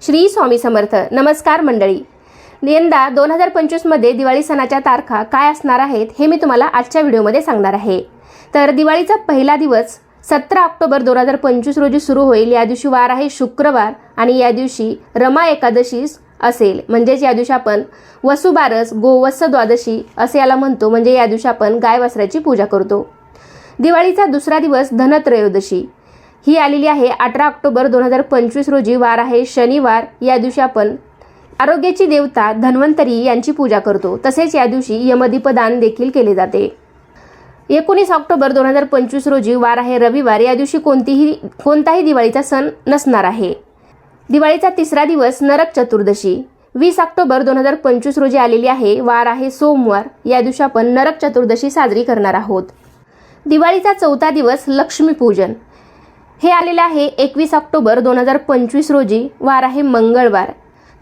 श्री स्वामी समर्थ. नमस्कार मंडळी. यंदा 2025 मध्ये दिवाळी सणाच्या तारखा काय असणार आहेत हे मी तुम्हाला आजच्या व्हिडिओमध्ये सांगणार आहे. तर दिवाळीचा पहिला दिवस 17 ऑक्टोबर 2025 रोजी सुरू होईल. या दिवशी वार आहे शुक्रवार आणि या दिवशी रमा एकादशी असेल. म्हणजेच या दिवशी आपण वसुबारस गोवत्स द्वादशी असे याला म्हणतो. म्हणजे या दिवशी आपण गाय वासराची पूजा करतो. दिवाळीचा दुसरा दिवस धनत्रयोदशी ही आलेली आहे 18 ऑक्टोबर 2025 रोजी. वार आहे शनिवार. या दिवशी आपण आरोग्याची देवता धन्वंतरी यांची पूजा करतो. तसेच या दिवशी यमदीपदान देखील केले जाते. 19 ऑक्टोबर 2025 रोजी वार आहे रविवार. या दिवशी कोणताही दिवाळीचा सण नसणार आहे. दिवाळीचा तिसरा दिवस नरक चतुर्दशी 20 ऑक्टोबर 2025 रोजी आलेली आहे. वार आहे सोमवार. या दिवशी आपण नरक चतुर्दशी साजरी करणार आहोत. दिवाळीचा चौथा दिवस लक्ष्मीपूजन हे आलेले आहे 21 ऑक्टोबर 2025 रोजी. वार आहे मंगळवार.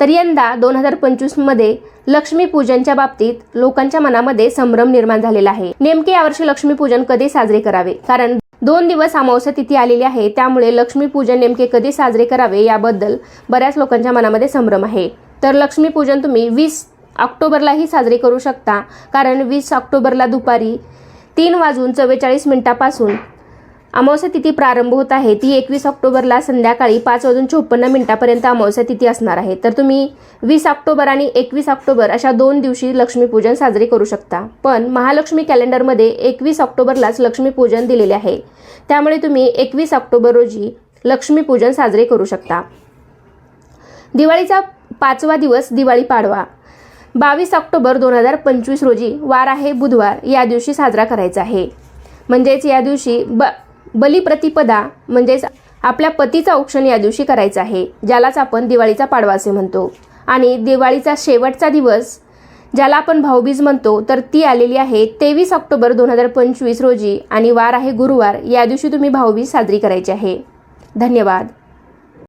तर यंदा 2025 मध्ये लक्ष्मीपूजनच्या बाबतीत लोकांच्या मनामध्ये संभ्रम निर्माण झालेला आहे. नेमके यावर्षी लक्ष्मीपूजन कधी साजरे करावे, कारण 2 दिवस अमावस्या तिथी आलेली आहे. त्यामुळे लक्ष्मीपूजन नेमके कधी साजरे करावे याबद्दल बऱ्याच लोकांच्या मनामध्ये संभ्रम आहे. तर लक्ष्मीपूजन तुम्ही 20 ऑक्टोबरलाही साजरे करू शकता, कारण 20 ऑक्टोबरला दुपारी 3:44 अमावस्या तिथी प्रारंभ होत आहे. ती 21 ऑक्टोबरला संध्याकाळी 5:54 अमावस्या तिथी असणार आहे. तर तुम्ही 20 ऑक्टोबर आणि 21 ऑक्टोबर अशा 2 दिवशी लक्ष्मीपूजन साजरे करू शकता. पण महालक्ष्मी कॅलेंडरमध्ये 21 ऑक्टोबरलाच लक्ष्मीपूजन दिलेले आहे. त्यामुळे तुम्ही 21 ऑक्टोबर रोजी लक्ष्मीपूजन साजरे करू शकता. दिवाळीचा 5वा दिवस दिवाळी पाडवा 22 ऑक्टोबर 2025 रोजी. वार आहे बुधवार. या दिवशी साजरा करायचा आहे. म्हणजेच या दिवशी बलिप्रतिपदा म्हणजेच आपल्या पतीचा औक्षण या दिवशी करायचा आहे, ज्यालाच आपण दिवाळीचा पाडवा असे म्हणतो. आणि दिवाळीचा शेवटचा दिवस ज्याला आपण भाऊबीज म्हणतो, तर ती आलेली आहे 23 ऑक्टोबर 2025 रोजी आणि वार आहे गुरुवार. या दिवशी तुम्ही भाऊबीज साजरी करायची आहे. धन्यवाद.